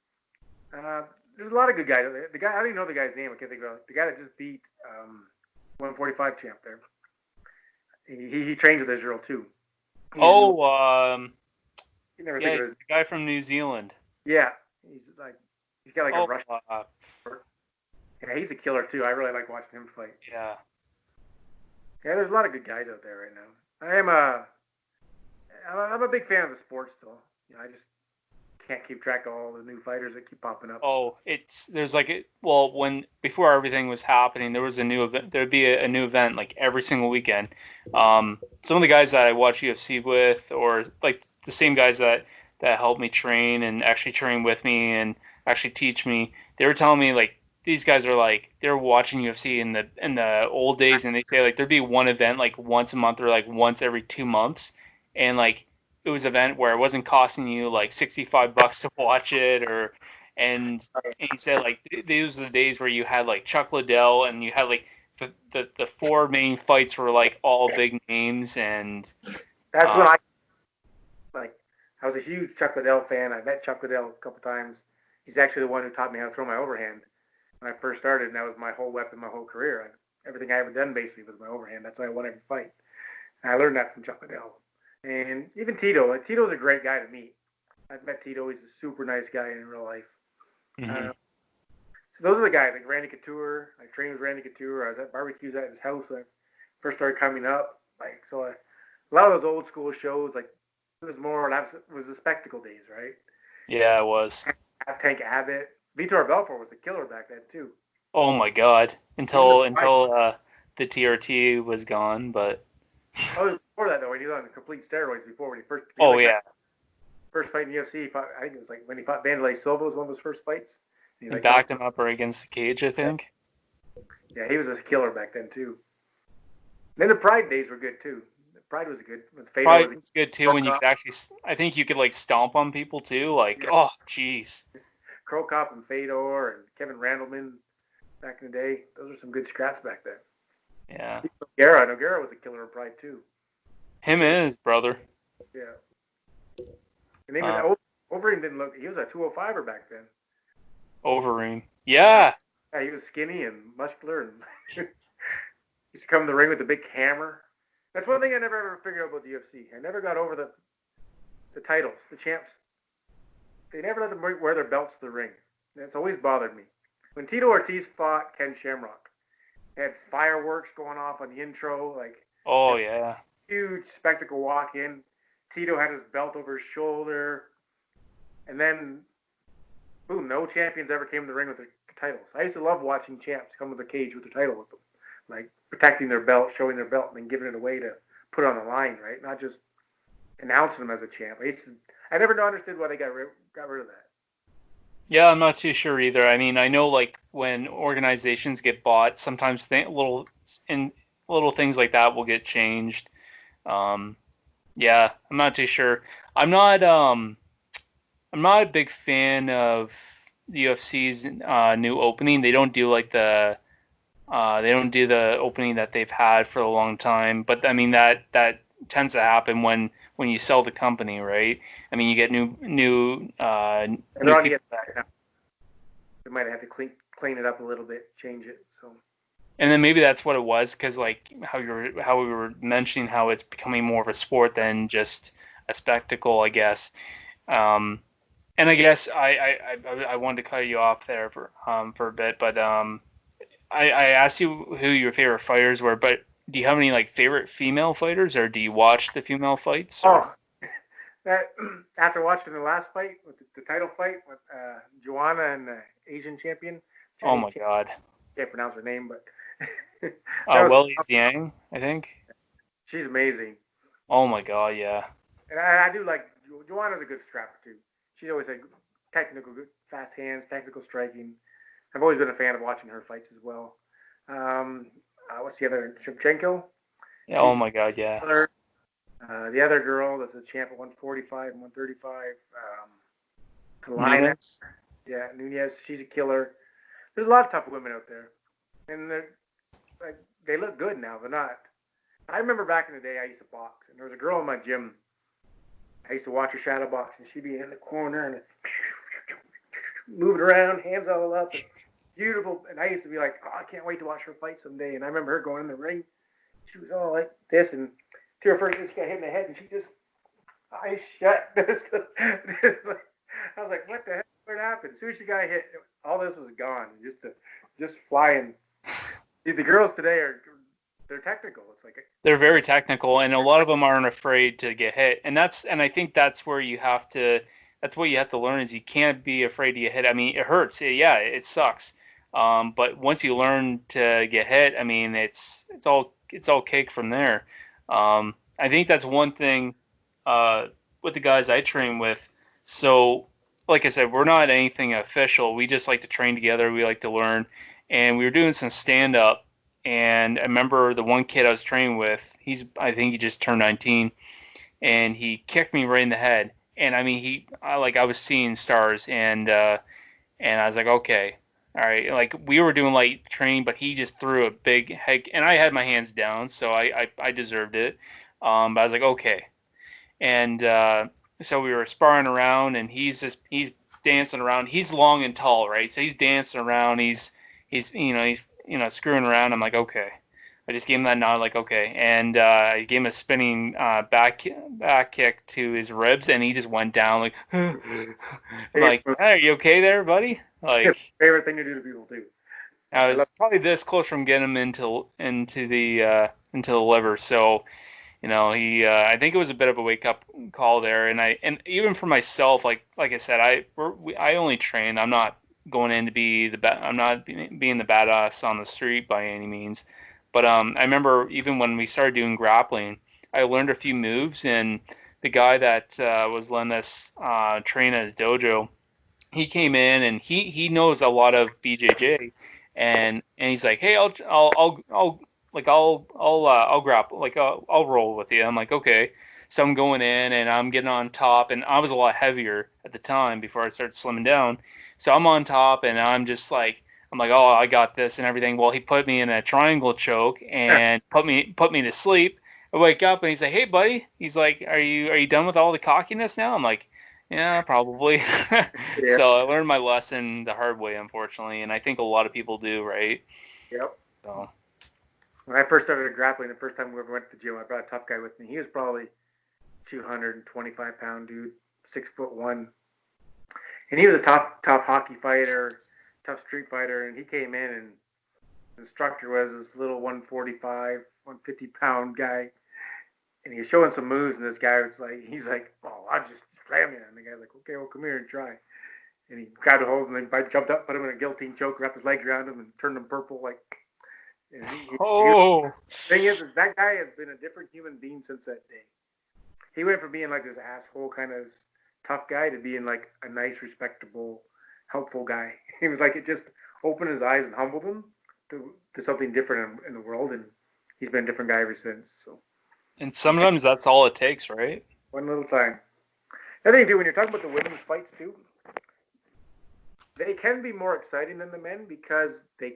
There's a lot of good guys. The guy, I don't even know the guy's name. I can't think of it. The guy that just beat 145 champ there. He trains with Israel too. He's new. Oh, You never think yeah, of it's his. the guy from New Zealand. Yeah, he's got like a Oh, rush. Yeah, he's a killer too. I really like watching him fight. yeah. Yeah, there's a lot of good guys out there right now. I'm a big fan of the sport still. I just can't keep track of all the new fighters that keep popping up. Oh, there's like well, when before everything was happening, there was a new event. There'd be a new event like every single weekend. Some of the guys that I watch UFC with, or like the same guys that help me train and actually train with me and actually teach me, they were telling me like these guys are like they're watching UFC in the old days, and they say like there'd be one event like once a month or like once every 2 months, and like it was an event where it wasn't costing you like $65 to watch it, or and he said like these were the days where you had like Chuck Liddell and you had like the four main fights were like all big names, and That's when uh, I like. I was a huge Chuck Liddell fan. I met Chuck Liddell a couple times. He's actually the one who taught me how to throw my overhand when I first started, and that was my whole weapon, my whole career. Everything I ever done basically was my overhand. That's why I won every fight. And I learned that from Chuck Liddell. And even Tito. Like, Tito's a great guy to meet. I've met Tito. He's a super nice guy in real life. mhm. So those are the guys like Randy Couture. I trained with Randy Couture. I was at barbecues at his house when I first started coming up. A lot of those old school shows, like it was more that was the spectacle days, right? Yeah, it was. Tank Abbott, Vitor Belfort was a killer back then too. Oh my God, Even the pride. until the TRT was gone, but Oh, before that though, when he was on the complete steroids before when he first he oh like yeah, first fight in UFC. He fought, I think it was like when he fought Vanderlei Silva was one of his first fights. And he and like knocked backed him. him up right against the cage, I Yeah, think. yeah, he was a killer back then too. And then the Pride days were good too. The Pride was good. With Fedor Probably was a was good too Crow when you Cop. could actually. I think you could like stomp on people too. Like, Yeah, oh, jeez. Crow Cop and Fedor and Kevin Randleman back in the day. Those are some good scraps back then. Yeah, Nogueira was a killer of Pride too. him He was and his brother. yeah. And even Uh, Overeem didn't look. He was a 205er back then. Overeem. Yeah, Yeah. yeah. He was skinny and muscular and he used to come in the ring with a big hammer. That's one thing I never ever figured out about the UFC. I never got over the titles, the champs. They never let them wear their belts to the ring. It's always bothered me. When Tito Ortiz fought Ken Shamrock, they had fireworks going off on the intro, like Oh a yeah. huge spectacle walk in. Tito had his belt over his shoulder, and then boom, no champions ever came to the ring with the titles. I used to love watching champs come to the cage with the title with them, like protecting their belt, showing their belt, and then giving it away to put on the line, right? Not just announcing them as a champ. I never understood why they got rid of that. Yeah, I'm not too sure either. I mean, I know like when organizations get bought, sometimes in little things like that will get changed. Um, yeah, I'm not too sure. I'm not um I'm not a big fan of the UFC's new opening. They don't do the opening that they've had for a long time. But I mean that tends to happen when you sell the company, right? I mean, you get And they're new on people. ESPN now. They might have to clean it up a little bit, change it. So And then maybe that's what it was, because like how we were mentioning how it's becoming more of a sport than just a spectacle, I guess. Um, and I guess I wanted to cut you off there for a bit, but I asked you who your favorite fighters were, but do you have any like favorite female fighters, or do you watch the female fights, or? oh, that after watching the last fight with the title fight with Joanna and the Asian champion, Oh Chinese my champion, God, can't pronounce her name, but that was Weili Zhang, I think. she's amazing. Oh my God, yeah. And I do like Joanna's a good scrapper too. She's always had technical, good, fast hands, technical striking. I've always been a fan of watching her fights as well. Um, what's the other? Shevchenko. Yeah, oh She's my God, yeah. the other girl that's a champ at 145 and 135. Kalina. Nunes. Yeah, Nunez. She's a killer. There's a lot of tough women out there, and like they look good now. They're not. I remember back in the day, I used to box, and there was a girl in my gym. I used to watch her shadow box, and she'd be in the corner, and moving around, hands all up, and beautiful. And I used to be like, oh, I can't wait to watch her fight someday. And I remember her going in the ring. She was all like this, and to her first, she got hit in the head, and she just eyes shut. I was like, what the heck? What happened? As soon as she got hit, all this was gone. Just flying. The girls today they're technical. It's like They're very technical, and a lot of them aren't afraid to get hit. And I think that's where you have to. That's what you have to learn is you can't be afraid to get hit. I mean, it hurts. Yeah, it sucks. But once you learn to get hit, I mean, it's all cake from there. I think that's one thing with the guys I train with. So, like I said, we're not anything official. We just like to train together. We like to learn, and we were doing some stand up. And I remember the one kid I was training with. I think he just turned 19, and he kicked me right in the head. And I mean, I was seeing stars, and I was like, okay, all right. Like we were doing light training, but he just threw a big head, and I had my hands down, so I deserved it. But I was like, okay, and so we were sparring around, and he's dancing around. He's long and tall, right? So he's dancing around. He's screwing around. I'm like, okay. I just gave him that nod, like, okay, and I gave him a spinning back kick to his ribs, and he just went down like. I'm like, hey, are you okay there, buddy? it's Like, my favorite thing to do to people too. I I love. was probably this close from getting him into the liver, so I think it was a bit of a wake up call there, and even for myself, like I said, I only train. I'm not going in to be I'm not being the badass on the street by any means, but I remember even when we started doing grappling, I learned a few moves, and the guy that was letting us train at his dojo, he came in and he knows a lot of BJJ, and he's like, hey, I'll grapple, like I'll roll with you. I'm like, okay. So I'm going in and I'm getting on top, and I was a lot heavier at the time before I started slimming down. So I'm on top, and I'm like, oh, I got this and everything. Well, he put me in a triangle choke and put me to sleep. I wake up and he's like, hey, buddy. He's like, are you done with all the cockiness now? I'm like, yeah, probably. Yeah. So I learned my lesson the hard way, unfortunately, and I think a lot of people do, right? Yep. So When I first started grappling, the first time we ever went to the gym, I brought a tough guy with me. He was probably 225-pound dude, 6'1", and he was a tough hockey fighter, tough street fighter. And he came in, and the instructor was this little 145, 150-pound guy, and he was showing some moves. And this guy was like, he's like, oh, I'll just slam you. And the guy's like, okay, well, come here and try. And he grabbed a hold and then jumped up, put him in a guillotine choke, wrapped his legs around him, and turned him purple. Like, and oh, thing is that guy has been a different human being since that day. He went from being like this asshole kind of tough guy to being like a nice, respectable, helpful guy. He was like, it just opened his eyes and humbled him to something different in the world, and he's been a different guy ever since. So and sometimes that's all it takes, right? one little time. The other thing too, when you're talking about the women's fights too, they can be more exciting than the men because the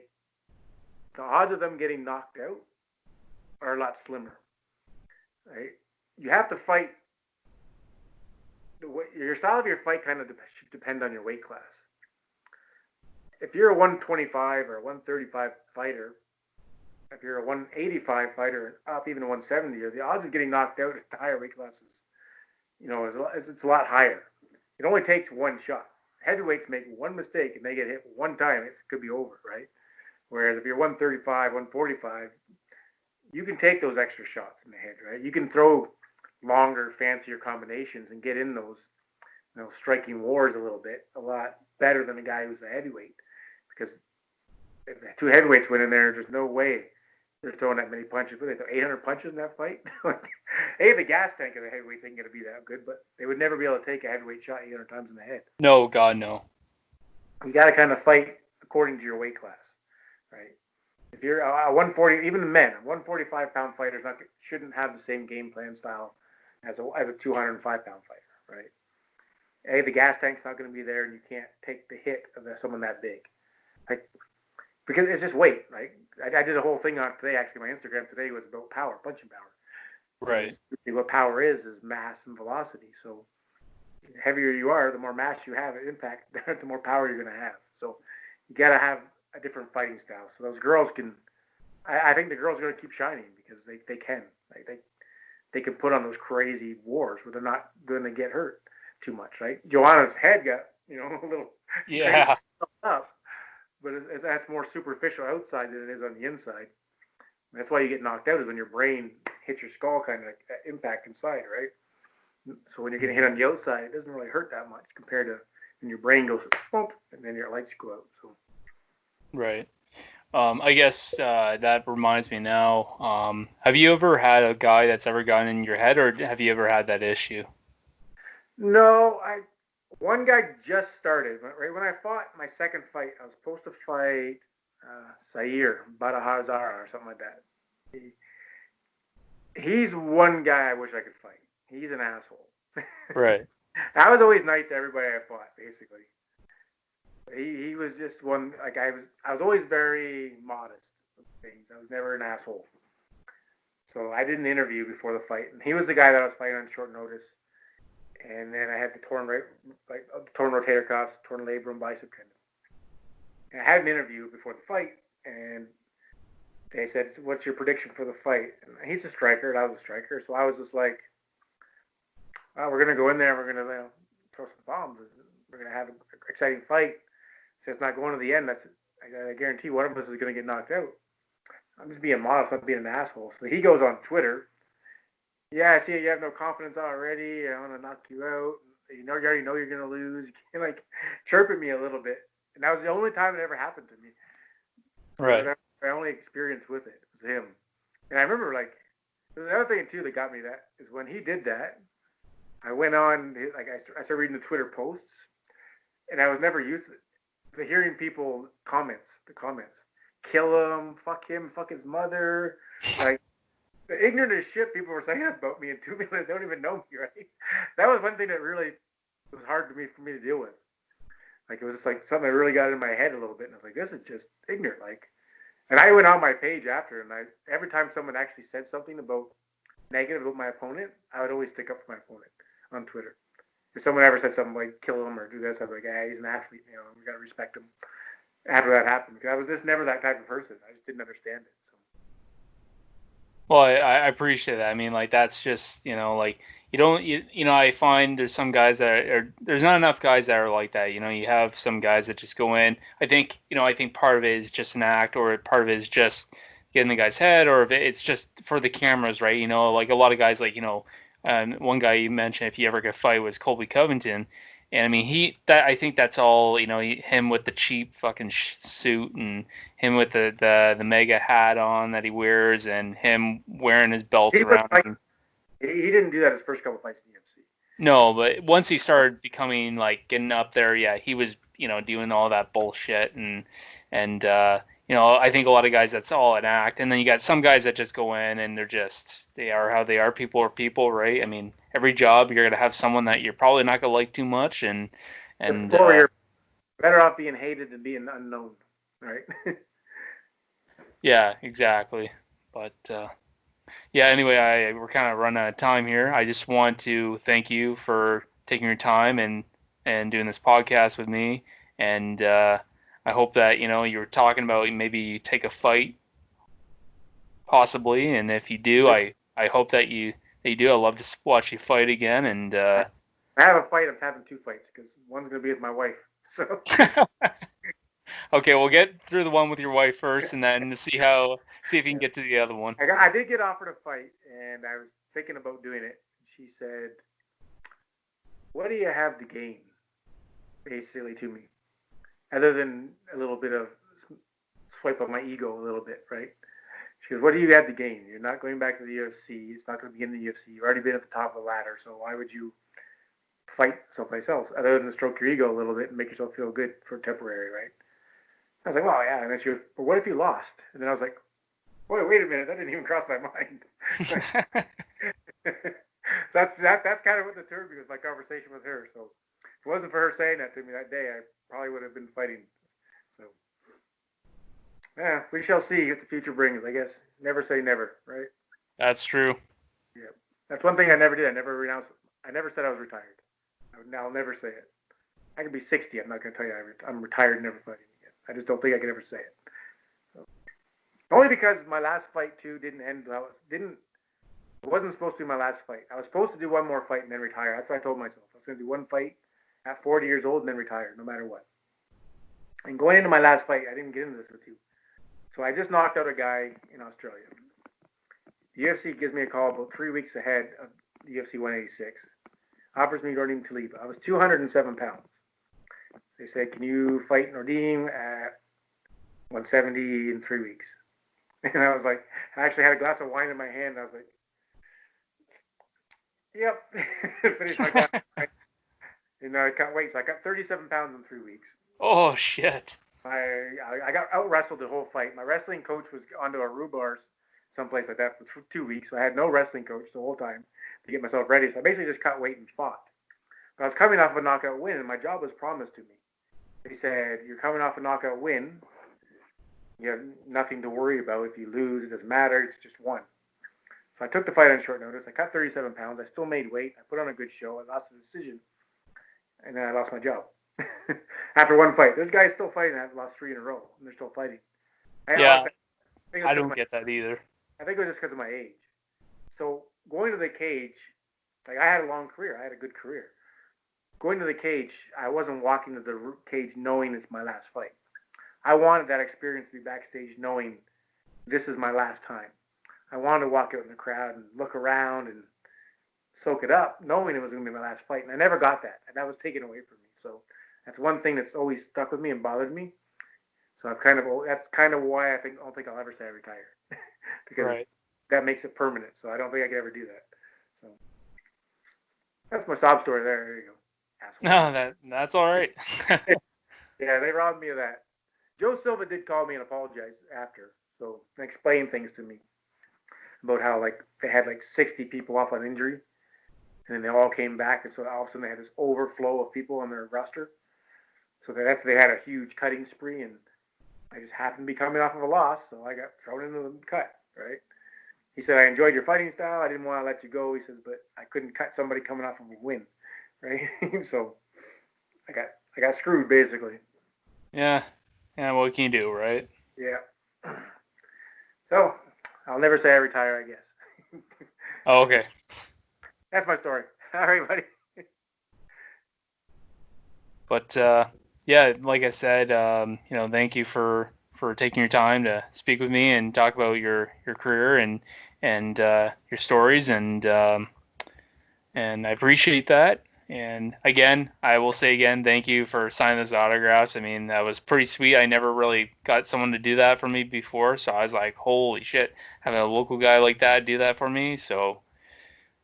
odds of them getting knocked out are a lot slimmer. Right? You have to fight. Your style of your fight kind of should depend on your weight class. If you're a 125 or a 135 fighter, if you're a 185 fighter and up, even a 170, the odds of getting knocked out at the higher weight classes, it's a lot higher. It only takes one shot. Heavyweights make one mistake and they get hit one time, it could be over, right? Whereas if you're 135, 145, you can take those extra shots in the head, right? You can throw longer, fancier combinations and get in those, striking wars a little bit, a lot better than a guy who's a heavyweight. Because if two heavyweights went in there, there's no way they're throwing that many punches. They throw 800 punches in that fight. The gas tank of the heavyweights ain't going to be that good, but they would never be able to take a heavyweight shot 800 times in the head. No, God, no. You got to kind of fight according to your weight class, right? If you're a 140, even the men, a 145-pound fighter shouldn't have the same game plan style as a 205-pound fighter, right? The gas tank's not going to be there, and you can't take the hit of someone that big. Like, because it's just weight, right? I did a whole thing on today. Actually, my Instagram today was about power, punching power. Right. What power is mass and velocity. So heavier you are, the more mass you have, impact, the more power you're going to have. So you got to have a different fighting style. So those girls can. I think the girls are going to keep shining because they can. Like they can put on those crazy wars where they're not going to get hurt too much, right? Joanna's head got a little crazy Yeah. up, but that's more superficial outside than it is on the inside. That's why you get knocked out is when your brain hits your skull, kind of like that impact inside, right? So when you're getting hit on the outside, it doesn't really hurt that much compared to when your brain goes bump and then your lights go out. So Right. I guess that reminds me now. Have you ever had a guy that's ever gotten in your head, or have you ever had that issue? no, I one guy just started right when I fought my second fight. I was supposed to fight Sair Badahazara or something like that. He's one guy I wish I could fight. He's an asshole. Right. I was always nice to everybody I fought, basically. He was just one like I was always very modest with things. I was never an asshole. So I did an interview before the fight, and he was the guy that I was fighting on short notice. And then I had the torn rotator cuffs, torn labrum, bicep tendon. And I had an interview before the fight, and they said, "What's your prediction for the fight?" And he's a striker, and I was a striker, so I was just like, "Well, we're gonna go in there, we're gonna throw some bombs, we're gonna have an exciting fight." So it's not going to the end. I guarantee one of us is gonna get knocked out. I'm just being modest, not being an asshole. So he goes on Twitter. Yeah, I see you have no confidence already. I want to knock you out. You already know you're gonna lose. You can like chirp at me a little bit, and that was the only time it ever happened to me. So Right. my only experience with it was him. And I remember like the other thing too that got me that is when he did that. I went on like I started reading the Twitter posts, and I was never used to hearing people the comments, kill him, fuck his mother, like the ignorant as shit people were saying about me, and two people that don't even know me, right? That was one thing that really was hard for me to deal with. Like it was just like something that really got in my head a little bit, and I was like, this is just ignorant. Like, and I went on my page after, and every time someone actually said something about negative about my opponent, I would always stick up for my opponent on Twitter. If someone ever said something like kill him or do this, I'd be like, yeah, he's an athlete, we gotta respect him. After that happened, because I was just never that type of person. I just didn't understand it. So Well, I appreciate that. I mean, like that's just like you don't I find there's some guys that are there's not enough guys that are like that. You have some guys that just go in. I think part of it is just an act, or part of it is just getting the guy's head, or if it's just for the cameras, right? Like a lot of guys, like one guy you mentioned, if you ever get a fight, was Colby Covington. And I mean, I think that's all, him with the cheap fucking suit, and him with the mega hat on that he wears, and him wearing his belt he was around like, him. he didn't do that his first couple fights in the UFC. No, but once he started becoming like getting up there, yeah, he was, doing all that bullshit, and I think a lot of guys, that's all an act. And then you got some guys that just go in and they are how they are. People are people, right? I mean, every job you're gonna have someone that you're probably not gonna like too much, and Before you're better off being hated than being unknown, right? yeah, exactly. But yeah, anyway, we're kind of running out of time here. I just want to thank you for taking your time and doing this podcast with me. And I hope that you were talking about maybe you take a fight possibly, and if you do, I hope that you do. I'd love to watch you fight again. And I have a fight. I'm having two fights because one's gonna be with my wife. So okay, we'll get through the one with your wife first, and then to see if you can get to the other one. I did get offered a fight, and I was thinking about doing it. She said, "What do you have to gain?" Basically, to me, other than a little bit of swipe on my ego a little bit, right? She goes, "What do you have to gain? You're not going back to the UFC. It's not going to be in the UFC. You've already been at the top of the ladder. So why would you fight someplace else other than to stroke your ego a little bit and make yourself feel good for temporary, right?" I was like, "Well, yeah." And then she goes, "But what if you lost?" And then I was like, wait a minute. That didn't even cross my mind." That's kind of what the turned me was my conversation with her. So if it wasn't for her saying that to me that day, I probably would have been fighting. So yeah, we shall see what the future brings. I guess never say never, right? That's true. Yeah, that's one thing I never did. I never renounced. I never said I was retired. I'll never say it. I could be 60. I'm not going to tell you I'm retired, never fighting again. I just don't think I could ever say it. So, only because my last fight too didn't end well. It wasn't supposed to be my last fight. I was supposed to do one more fight and then retire. That's what I told myself. I was going to do one fight at 40 years old and then retire, no matter what. And going into my last fight, I didn't get into this with you. So I just knocked out a guy in Australia. The UFC gives me a call about 3 weeks ahead of the UFC 186. Offers me Nordim Taliba. I was 207 pounds. They said, can you fight Nordim at 170 in 3 weeks? And I was like, I actually had a glass of wine in my hand. And I was like, yep. Finished my glass of wine. And I cut weight. So I got 37 pounds in 3 weeks. Oh, shit. I got out wrestled the whole fight. My wrestling coach was onto Aruba or someplace like that for 2 weeks. So I had no wrestling coach the whole time to get myself ready. So I basically just cut weight and fought. But I was coming off of a knockout win, and my job was promised to me. They said, you're coming off a knockout win. You have nothing to worry about. If you lose, it doesn't matter. It's just one. So I took the fight on short notice. I cut 37 pounds. I still made weight. I put on a good show. I lost the decision. And then I lost my job. After one fight. This guy's still fighting. I've lost 3 in a row. And they're still fighting. Yeah, I don't get that either. I think it was just because of my age. So going to the cage, like I had a long career. I had a good career. Going to the cage, I wasn't walking to the cage knowing it's my last fight. I wanted that experience to be backstage knowing this is my last time. I wanted to walk out in the crowd and look around and soak it up, knowing it was going to be my last fight. And I never got that. And that was taken away from me. So that's one thing that's always stuck with me and bothered me. So that's kind of why I don't think I'll ever say I retire. Because that makes it permanent. So I don't think I could ever do that. So that's my sob story there. There you go. Asshole. No, that's all right. Yeah, they robbed me of that. Joe Silva did call me and apologize after, so explain things to me about how like they had like 60 people off on injury, and then they all came back, and so all of a sudden they had this overflow of people on their roster. So they had a huge cutting spree, and I just happened to be coming off of a loss, so I got thrown into the cut. Right? He said, I enjoyed your fighting style. I didn't want to let you go. He says, but I couldn't cut somebody coming off of a win. Right? So I got screwed basically. Yeah. Yeah, what can you do, right? Yeah. So I'll never say I retire, I guess. Oh, okay. That's my story. All right, buddy. But yeah, like I said, thank you for taking your time to speak with me and talk about your career and your stories, and I appreciate that. And again, I will say again, thank you for signing those autographs. I mean, that was pretty sweet. I never really got someone to do that for me before, so I was like, holy shit, having a local guy like that do that for me. So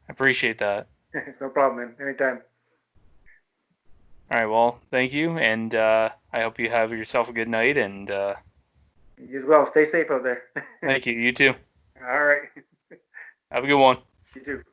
I appreciate that. It's no problem, man. Anytime. All right, well, thank you, and I hope you have yourself a good night, and You as well. Stay safe out there. thank you. You too. All right. Have a good one. You too.